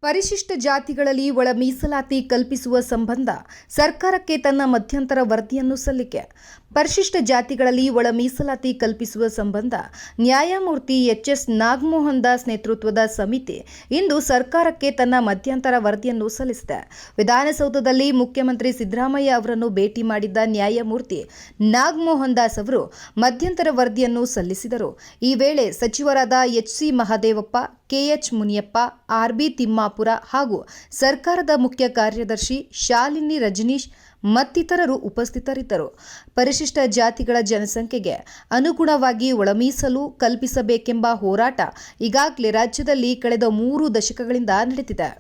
ಪರಿಶಿಷ್ಟ ಜಾತಿಗಳಲ್ಲಿ ಒಳ ಮೀಸಲಾತಿ ಕಲ್ಪಿಸುವ ಸಂಬಂಧ ಸರ್ಕಾರಕ್ಕೆ ತನ್ನ ಮಧ್ಯಂತರ ವರದಿಯನ್ನು ಸಲ್ಲಿಕೆ. ಪರಿಶಿಷ್ಟ ಜಾತಿಗಳಲ್ಲಿ ಒಳ ಮೀಸಲಾತಿ ಕಲ್ಪಿಸುವ ಸಂಬಂಧ ನ್ಯಾಯಮೂರ್ತಿ ಎಚ್.ಎಸ್. ನಾಗಮೋಹನ್ ದಾಸ್ ನೇತೃತ್ವದ ಸಮಿತಿ ಇಂದು ಸರ್ಕಾರಕ್ಕೆ ತನ್ನ ಮಧ್ಯಂತರ ವರದಿಯನ್ನು ಸಲ್ಲಿಸಿದೆ. ವಿಧಾನಸೌಧದಲ್ಲಿ ಮುಖ್ಯಮಂತ್ರಿ ಸಿದ್ದರಾಮಯ್ಯ ಅವರನ್ನು ಭೇಟಿ ಮಾಡಿದ್ದ ನ್ಯಾಯಮೂರ್ತಿ ನಾಗಮೋಹನ್ ದಾಸ್ ಅವರು ಮಧ್ಯಂತರ ವರದಿಯನ್ನು ಸಲ್ಲಿಸಿದರು. ಈ ವೇಳೆ ಸಚಿವರಾದ ಎಚ್.ಸಿ. ಮಹದೇವಪ್ಪ, ಕೆ.ಎಚ್. ಮುನಿಯಪ್ಪ, ಆರ್.ಬಿ. ತಿಮ್ಮಾಪುರ ಹಾಗೂ ಸರ್ಕಾರದ ಮುಖ್ಯ ಕಾರ್ಯದರ್ಶಿ ಶಾಲಿನಿ ರಜನೀಶ್ ಮತ್ತಿತರರು ಉಪಸ್ಥಿತರಿದ್ದರು. ಪರಿಶಿಷ್ಟ ಜಾತಿಗಳ ಜನಸಂಖ್ಯೆಗೆ ಅನುಗುಣವಾಗಿ ಒಳಮೀಸಲು ಕಲ್ಪಿಸಬೇಕೆಂಬ ಹೋರಾಟ ಈಗಾಗಲೇ ರಾಜ್ಯದಲ್ಲಿ ಕಳೆದ 3 ದಶಕಗಳಿಂದ ನಡೆದಿದೆ.